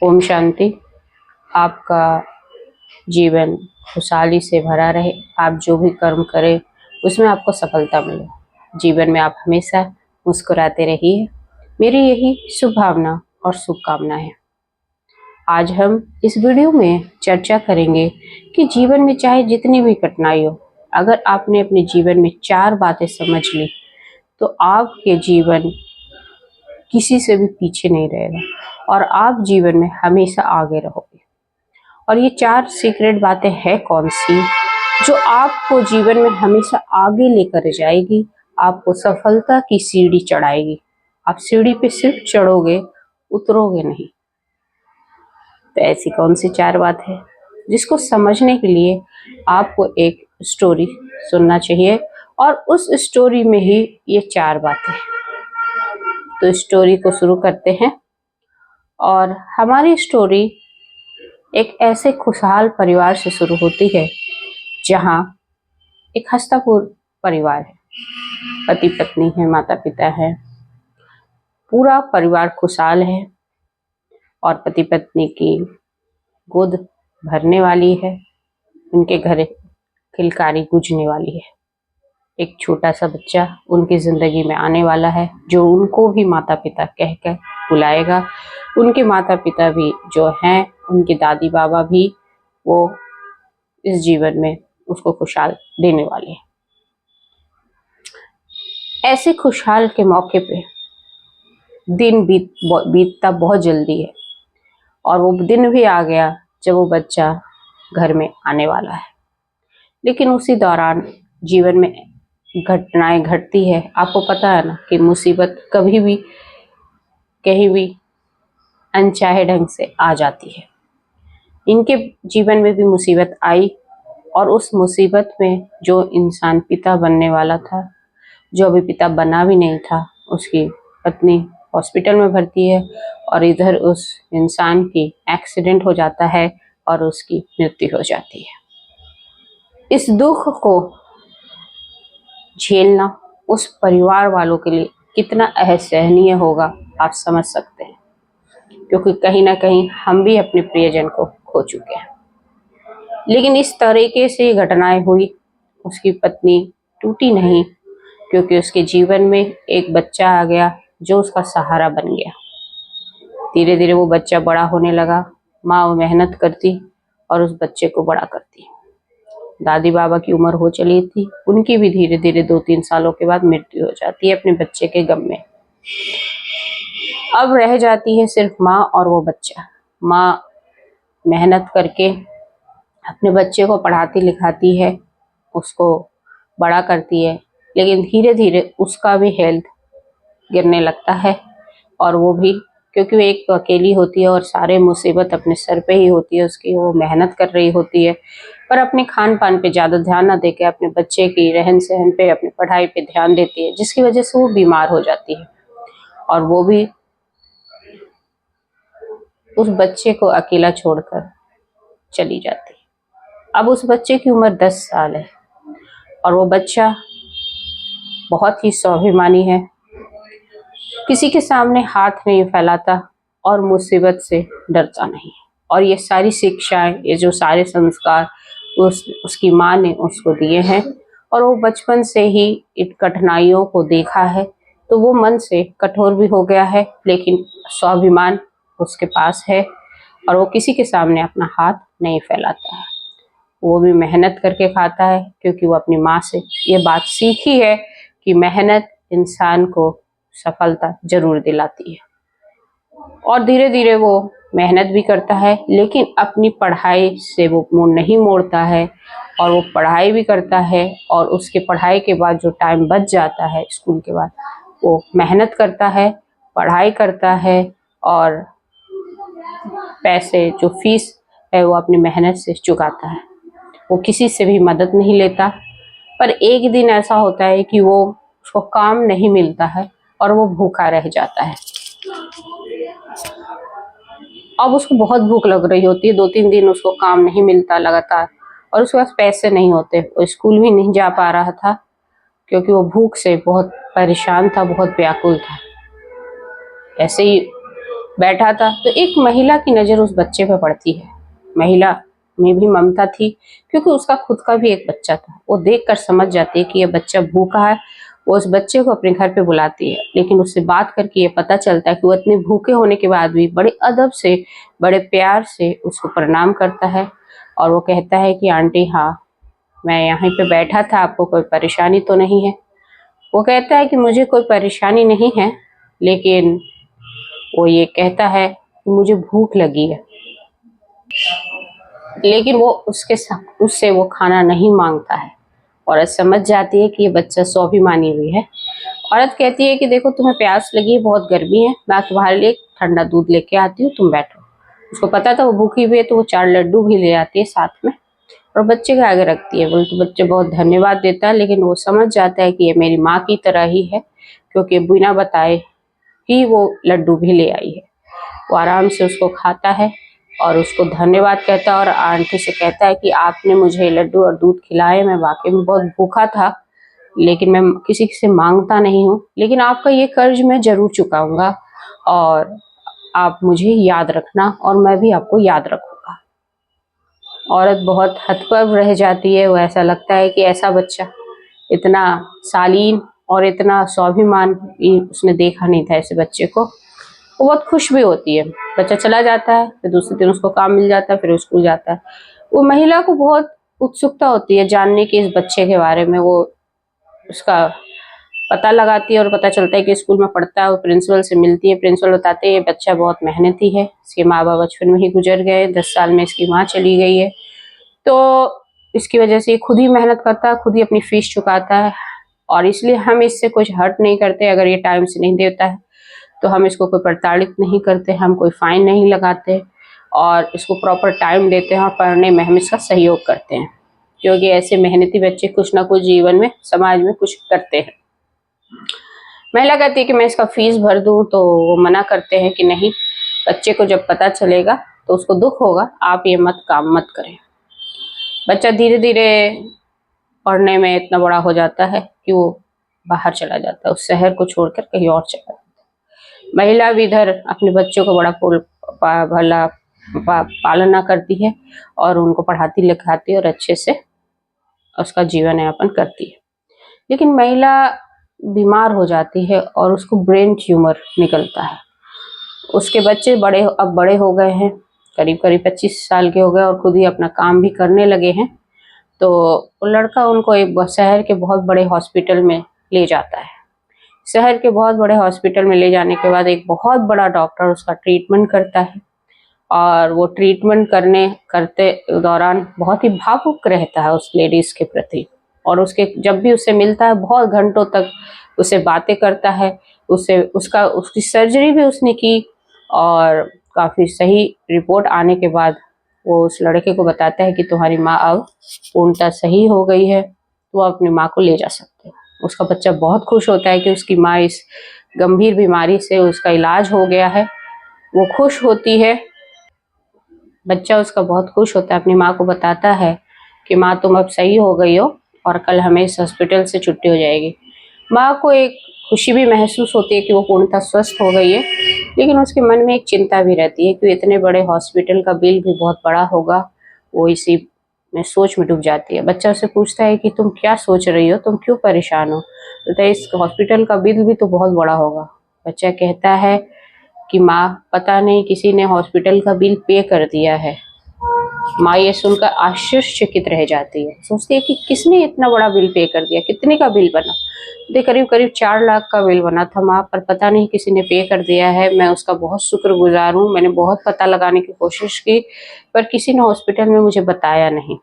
ओम शांति। आपका जीवन खुशहाली से भरा रहे। आप जो भी कर्म करें उसमें आपको सफलता मिले। जीवन में आप हमेशा मुस्कुराते रहिए। मेरी यही शुभ भावना और शुभकामना है। आज हम इस वीडियो में चर्चा करेंगे कि जीवन में चाहे जितनी भी कठिनाई हो, अगर आपने अपने जीवन में 4 बातें समझ ली तो आपके जीवन किसी से भी पीछे नहीं रहेगा और आप जीवन में हमेशा आगे रहोगे। और ये 4 सीक्रेट बातें हैं कौन सी, जो आपको जीवन में हमेशा आगे लेकर जाएगी, आपको सफलता की सीढ़ी चढ़ाएगी। आप सीढ़ी पे सिर्फ चढ़ोगे, उतरोगे नहीं। तो ऐसी कौन सी 4 बात है, जिसको समझने के लिए आपको एक स्टोरी सुनना चाहिए और उस स्टोरी में ही ये 4 बातें। तो स्टोरी को शुरू करते हैं। और हमारी स्टोरी एक ऐसे खुशहाल परिवार से शुरू होती है जहाँ एक हंसता-पूर्ण परिवार है। पति पत्नी है, माता पिता है, पूरा परिवार खुशहाल है और पति पत्नी की गोद भरने वाली है। उनके घर खिलकारी गूंजने वाली है। एक छोटा सा बच्चा उनकी जिंदगी में आने वाला है, जो उनको भी माता पिता कहकर बुलाएगा। उनके माता पिता भी जो हैं, उनके दादी बाबा भी, वो इस जीवन में उसको खुशहाल देने वाले हैं। ऐसे खुशहाल के मौके पे दिन बीतता बहुत जल्दी है और वो दिन भी आ गया जब वो बच्चा घर में आने वाला है। लेकिन उसी दौरान जीवन में घटनाएं घटती है। आपको पता है ना कि मुसीबत कभी भी कहीं भी अनचाहे ढंग से आ जाती है। इनके जीवन में भी मुसीबत आई और उस मुसीबत में जो इंसान पिता बनने वाला था, जो अभी पिता बना भी नहीं था, उसकी पत्नी हॉस्पिटल में भर्ती है और इधर उस इंसान की एक्सीडेंट हो जाता है और उसकी मृत्यु हो जाती है। इस दुख को झेलना उस परिवार वालों के लिए कितना असहनीय होगा, आप समझ सकते हैं, क्योंकि कहीं ना कहीं हम भी अपने प्रियजन को खो चुके हैं। लेकिन इस तरीके से घटनाएं हुई, उसकी पत्नी टूटी नहीं, क्योंकि उसके जीवन में एक बच्चा आ गया जो उसका सहारा बन गया। धीरे धीरे वो बच्चा बड़ा होने लगा। माँ वो मेहनत करती और उस बच्चे को बड़ा करती। दादी बाबा की उम्र हो चली थी, उनकी भी धीरे धीरे 2-3 सालों के बाद मृत्यु हो जाती है अपने बच्चे के गम में। अब रह जाती है सिर्फ माँ और वो बच्चा। माँ मेहनत करके अपने बच्चे को पढ़ाती लिखाती है, उसको बड़ा करती है, लेकिन धीरे धीरे उसका भी हेल्थ गिरने लगता है और वो भी, क्योंकि वो एक तो अकेली होती है और सारे मुसीबत अपने सर पे ही होती है उसकी। वो मेहनत कर रही होती है पर अपने खान पान पे ज़्यादा ध्यान ना देके अपने बच्चे की रहन सहन पे, अपनी पढ़ाई पे ध्यान देती है, जिसकी वजह से वो बीमार हो जाती है और वो भी उस बच्चे को अकेला छोड़कर चली जाती है। अब उस बच्चे की उम्र 10 साल है और वो बच्चा बहुत ही स्वाभिमानी है, किसी के सामने हाथ नहीं फैलाता और मुसीबत से डरता नहीं। और ये सारी शिक्षाएं, ये जो सारे संस्कार उसकी माँ ने उसको दिए हैं और वो बचपन से ही इन कठिनाइयों को देखा है, तो वो मन से कठोर भी हो गया है, लेकिन स्वाभिमान उसके पास है और वो किसी के सामने अपना हाथ नहीं फैलाता है। वो भी मेहनत करके खाता है, क्योंकि वो अपनी माँ से ये बात सीखी है कि मेहनत इंसान को सफलता जरूर दिलाती है। और धीरे धीरे वो मेहनत भी करता है, लेकिन अपनी पढ़ाई से वो मुंह नहीं मोड़ता है और वो पढ़ाई भी करता है। और उसके पढ़ाई के बाद जो टाइम बच जाता है स्कूल के बाद, वो मेहनत करता है, पढ़ाई करता है और पैसे जो फीस है वो अपनी मेहनत से चुकाता है। वो किसी से भी मदद नहीं लेता। पर एक दिन ऐसा होता है कि वो उसको काम नहीं मिलता है और वो भूखा रह जाता है। अब उसको बहुत भूख लग रही होती है, 2-3 दिन उसको काम नहीं मिलता लगातार और उसके पास पैसे नहीं होते। वो स्कूल भी नहीं जा पा रहा था, क्योंकि वो भूख से बहुत परेशान था, बहुत व्याकुल था। ऐसे ही बैठा था, तो एक महिला की नज़र उस बच्चे पे पड़ती है। महिला में भी ममता थी, क्योंकि उसका खुद का भी एक बच्चा था। वो देखकर समझ जाती है कि ये बच्चा भूखा है। वो उस बच्चे को अपने घर पे बुलाती है, लेकिन उससे बात करके ये पता चलता है कि वो इतने भूखे होने के बाद भी बड़े अदब से, बड़े प्यार से उसको प्रणाम करता है। और वो कहता है कि आंटी, हाँ, मैं यहाँ पे बैठा था, आपको कोई परेशानी तो नहीं है? वो कहता है कि मुझे कोई परेशानी नहीं है, लेकिन वो ये कहता है कि मुझे भूख लगी है। लेकिन वो उससे वो खाना नहीं मांगता है। औरत समझ जाती है कि ये बच्चा स्वाभिमानी हुई है। औरत कहती है कि देखो, तुम्हें प्यास लगी है, बहुत गर्मी है, मैं तुम्हारे लिए ठंडा दूध लेके आती हूँ, तुम बैठो। उसको पता था वो भूखी हुई है, तो वो 4 लड्डू भी ले आती है साथ में और बच्चे के आगे रखती है। बोले तो बच्चे बहुत धन्यवाद देता है, लेकिन वो समझ जाता है कि ये मेरी माँ की तरह ही है, क्योंकि बिना बताए ही वो लड्डू भी ले आई है। वो आराम से उसको खाता है और उसको धन्यवाद कहता है और आंटी से कहता है कि आपने मुझे लड्डू और दूध खिलाए, मैं वाकई में बहुत भूखा था, लेकिन मैं किसी से मांगता नहीं हूँ, लेकिन आपका ये कर्ज मैं जरूर चुकाऊंगा और आप मुझे याद रखना और मैं भी आपको याद रखूंगा। औरत बहुत हतप्रभ रह जाती है। वो ऐसा लगता है कि ऐसा बच्चा इतना शालीन और इतना स्वाभिमान उसने देखा नहीं था ऐसे बच्चे को। वो बहुत खुश भी होती है। बच्चा चला जाता है, फिर दूसरे दिन उसको काम मिल जाता है, फिर वो स्कूल जाता है। वो महिला को बहुत उत्सुकता होती है जानने की इस बच्चे के बारे में। वो उसका पता लगाती है और पता चलता है कि स्कूल में पढ़ता है। वो प्रिंसिपल से मिलती है। प्रिंसिपल बताते हैं ये बच्चा बहुत मेहनती है, इसके माँ बाप बचपन में ही गुजर गए, 10 साल में इसकी माँ चली गई है, तो इसकी वजह से खुद ही मेहनत करता है, खुद ही अपनी फीस चुकाता है और इसलिए हम इससे कुछ हर्ट नहीं करते। अगर ये टाइम से नहीं देता है तो हम इसको कोई प्रताड़ित नहीं करते, हम कोई फाइन नहीं लगाते और इसको प्रॉपर टाइम देते हैं और पढ़ने में हम इसका सहयोग करते हैं, क्योंकि ऐसे मेहनती बच्चे कुछ ना कुछ जीवन में, समाज में कुछ करते हैं। महिला कहती है कि मैं इसका फीस भर दूं, तो वो मना करते हैं कि नहीं, बच्चे को जब पता चलेगा तो उसको दुख होगा, आप ये काम मत करें। बच्चा धीरे धीरे पढ़ने में इतना बड़ा हो जाता है कि वो बाहर चला जाता है, उस शहर को छोड़कर कहीं और चला जाता है। महिला भी इधर अपने बच्चों को बड़ा भला पालना करती है और उनको पढ़ाती लिखाती है और अच्छे से उसका जीवन यापन करती है। लेकिन महिला बीमार हो जाती है और उसको ब्रेन ट्यूमर निकलता है। उसके बच्चे अब बड़े हो गए हैं, करीब करीब 25 साल के हो गए और खुद ही अपना काम भी करने लगे हैं। तो वो लड़का उनको एक शहर के बहुत बड़े हॉस्पिटल में ले जाता है। शहर के बहुत बड़े हॉस्पिटल में ले जाने के बाद एक बहुत बड़ा डॉक्टर उसका ट्रीटमेंट करता है और वो ट्रीटमेंट करते दौरान बहुत ही भावुक रहता है उस लेडीज के प्रति और उसके जब भी उससे मिलता है बहुत घंटों तक उससे बातें करता है। उसकी सर्जरी भी उसने की और काफ़ी सही रिपोर्ट आने के बाद वो उस लड़के को बताता है कि तुम्हारी माँ अब पूर्णतः सही हो गई है, तो वो अपनी माँ को ले जा सकते हो। उसका बच्चा बहुत खुश होता है कि उसकी माँ इस गंभीर बीमारी से उसका इलाज हो गया है। वो खुश होती है, बच्चा उसका बहुत खुश होता है, अपनी माँ को बताता है कि माँ तुम अब सही हो गई हो और कल हमें इस हॉस्पिटल से छुट्टी हो जाएगी। माँ को एक खुशी भी महसूस होती है कि वो पूर्णतः स्वस्थ हो गई है, लेकिन उसके मन में एक चिंता भी रहती है कि इतने बड़े हॉस्पिटल का बिल भी बहुत बड़ा होगा। वो इसी में सोच में डूब जाती है। बच्चा उससे पूछता है कि तुम क्या सोच रही हो, तुम क्यों परेशान हो, तो इस हॉस्पिटल का बिल भी तो बहुत बड़ा होगा। बच्चा कहता है कि माँ पता नहीं किसी ने हॉस्पिटल का बिल पे कर दिया है। माँ ये सुनकर आश्चर्यचकित रह जाती है, सोचती है कि किसने इतना बड़ा बिल पे कर दिया, कितने का बिल बना। तो करीब करीब 4 लाख का बिल बना था माँ, पर पता नहीं किसी ने पे कर दिया है। मैं उसका बहुत शुक्रगुजार हूँ, मैंने बहुत पता लगाने की कोशिश की पर किसी ने हॉस्पिटल में मुझे बताया नहीं।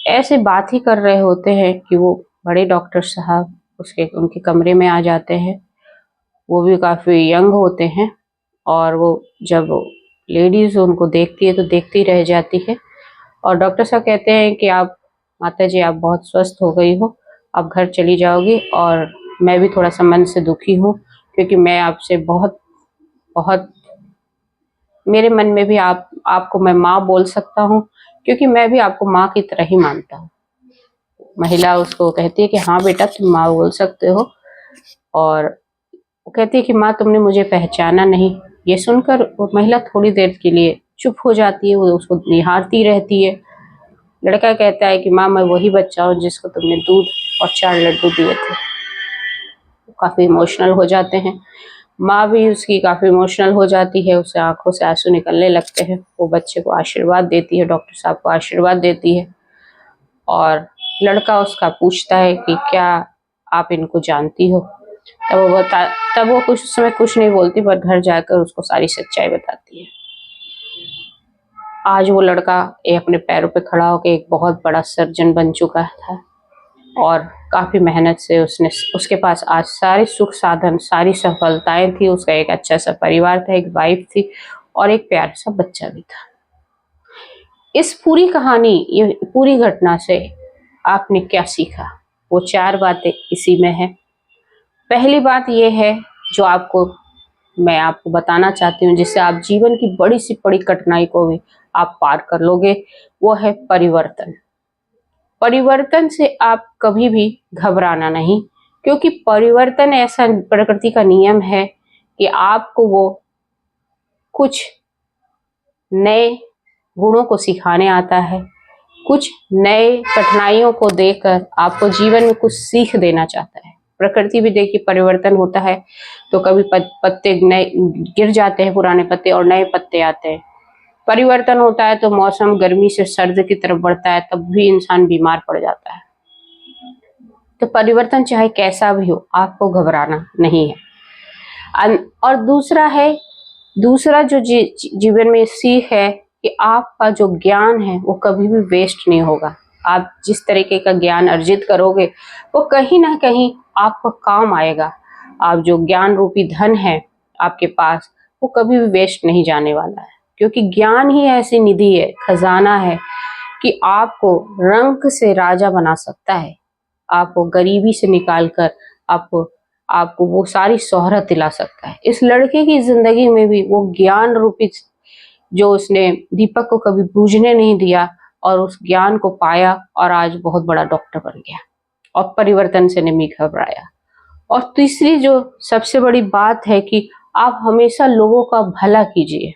ऐसे बात ही कर रहे होते हैं कि वो बड़े डॉक्टर साहब उनके कमरे में आ जाते हैं। वो भी काफ़ी यंग होते हैं और वो जब लेडीज उनको देखती है तो देखती रह जाती है और डॉक्टर साहब कहते हैं कि आप माता जी आप बहुत स्वस्थ हो गई हो, आप घर चली जाओगी और मैं भी थोड़ा सा मन से दुखी हूँ क्योंकि मैं आपसे बहुत बहुत मेरे मन में भी आपको मैं माँ बोल सकता हूँ क्योंकि मैं भी आपको माँ की तरह ही मानता हूँ। महिला उसको कहती है कि हाँ बेटा तुम माँ बोल सकते हो और वो कहती है कि माँ तुमने मुझे पहचाना नहीं। ये सुनकर वो महिला थोड़ी देर के लिए चुप हो जाती है, वो उसको निहारती रहती है। लड़का कहता है कि माँ मैं वही बच्चा हूँ जिसको तुमने दूध और 4 लड्डू दिए थे। काफी इमोशनल हो जाते हैं, माँ भी उसकी काफी इमोशनल हो जाती है, उससे आंखों से आंसू निकलने लगते हैं। वो बच्चे को आशीर्वाद देती है, डॉक्टर साहब को आशीर्वाद देती है। और लड़का उसका पूछता है कि क्या आप इनको जानती हो? तब वो कुछ समय कुछ नहीं बोलती, पर घर जाकर उसको सारी सच्चाई बताती है। आज वो लड़का अपने पैरों पे खड़ा होकर एक बहुत बड़ा सर्जन बन चुका था और काफी मेहनत से उसके पास आज सारे सुख साधन, सारी सफलताएं थी। उसका एक अच्छा सा परिवार था, एक वाइफ थी और एक प्यारा सा बच्चा भी था। इस पूरी कहानी, ये पूरी घटना से आपने क्या सीखा? वो 4 बातें इसी में है। पहली बात ये है जो मैं आपको बताना चाहती हूँ, जिससे आप जीवन की बड़ी सी बड़ी कठिनाई को भी आप पार कर लोगे, वो है परिवर्तन। परिवर्तन से आप कभी भी घबराना नहीं, क्योंकि परिवर्तन ऐसा प्रकृति का नियम है कि आपको वो कुछ नए गुणों को सिखाने आता है, कुछ नए कठिनाइयों को देकर आपको जीवन में कुछ सीख देना चाहता है। प्रकृति भी देखिए परिवर्तन होता है तो कभी पत्ते नए गिर जाते हैं, पुराने पत्ते, और नए पत्ते आते हैं। परिवर्तन होता है तो मौसम गर्मी से सर्द की तरफ बढ़ता है, तब भी इंसान बीमार पड़ जाता है। तो परिवर्तन चाहे कैसा भी हो, आपको घबराना नहीं है। और दूसरा जो जीवन में सीख है कि आपका जो ज्ञान है वो कभी भी वेस्ट नहीं होगा। आप जिस तरीके का ज्ञान अर्जित करोगे वो कहीं ना कहीं आपको काम आएगा। आप जो ज्ञान रूपी धन है आपके पास, वो कभी भी वेस्ट नहीं जाने वाला है, क्योंकि ज्ञान ही ऐसी निधि है, खजाना है कि आपको रंक से राजा बना सकता है, आपको गरीबी से निकालकर आपको वो सारी शोहरत दिला सकता है। इस लड़के की जिंदगी में भी वो ज्ञान रूपी जो उसने दीपक को कभी बुझने नहीं दिया और उस ज्ञान को पाया और आज बहुत बड़ा डॉक्टर बन गया और परिवर्तन से नहीं घबराया। और तीसरी जो सबसे बड़ी बात है कि आप हमेशा लोगों का भला कीजिए,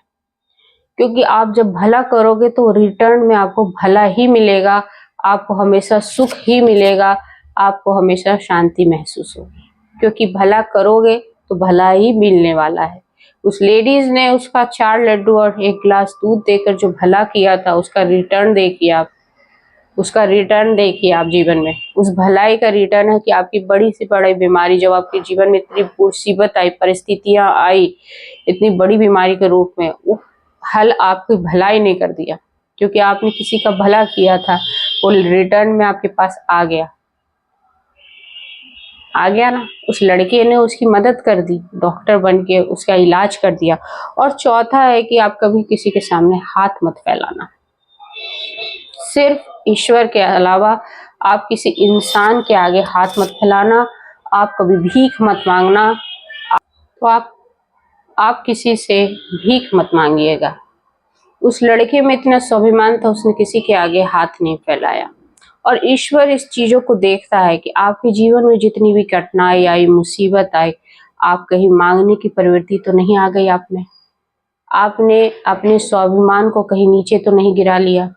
क्योंकि आप जब भला करोगे तो रिटर्न में आपको भला ही मिलेगा, आपको हमेशा सुख ही मिलेगा, आपको हमेशा शांति महसूस होगी, क्योंकि भला करोगे तो भला ही मिलने वाला है। उस लेडीज ने उसका 4 लड्डू और 1 गिलास दूध देकर जो भला किया था, उसका रिटर्न देखिए आप जीवन में। उस भलाई का रिटर्न है कि आपकी बड़ी से बड़ी बीमारी, जब आपके जीवन में इतनी मुसीबत आई, परिस्थितियां आई इतनी बड़ी बीमारी के रूप में, वो हल आपकी भलाई नहीं कर दिया, क्योंकि आपने किसी का भला किया था, वो रिटर्न में आपके पास आ गया ना। उस लड़के ने उसकी मदद कर दी, डॉक्टर बन के उसका इलाज कर दिया। और चौथा है कि आप कभी किसी के सामने हाथ मत फैलाना। सिर्फ ईश्वर के अलावा आप किसी इंसान के आगे हाथ मत फैलाना। आप कभी भीख मत मांगना। तो आप किसी से भीख मत मांगिएगा। उस लड़के में इतना स्वाभिमान था, उसने किसी के आगे हाथ नहीं फैलाया। और ईश्वर इस चीजों को देखता है कि आपके जीवन में जितनी भी कठिनाई आई, मुसीबत आई, आप कहीं मांगने की प्रवृत्ति तो नहीं आ गई आप में, आपने अपने स्वाभिमान को कहीं नीचे तो नहीं गिरा लिया।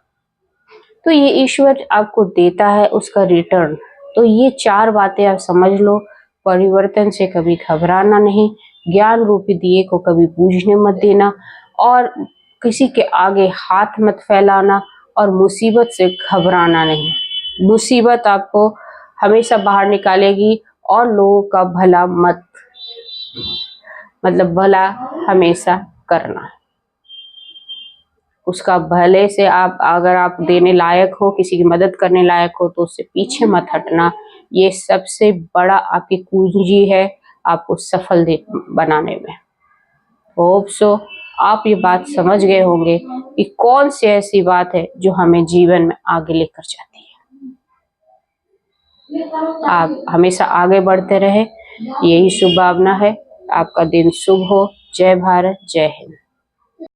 तो ये ईश्वर आपको देता है उसका रिटर्न। तो ये 4 बातें आप समझ लो। परिवर्तन से कभी घबराना नहीं, ज्ञान रूपी दिए को कभी बूझने मत देना, और किसी के आगे हाथ मत फैलाना, और मुसीबत से घबराना नहीं। मुसीबत आपको हमेशा बाहर निकालेगी, और लोगों का भला भला हमेशा करना। उसका भले से अगर आप देने लायक हो, किसी की मदद करने लायक हो, तो उससे पीछे मत हटना। ये सबसे बड़ा आपकी कुंजी है आपको सफल बनाने में। होप सो आप ये बात समझ गए होंगे कि कौन सी ऐसी बात है जो हमें जीवन में आगे लेकर जाती है। आप हमेशा आगे बढ़ते रहे, यही शुभ भावना है। आपका दिन शुभ हो। जय भारत, जय हिंद।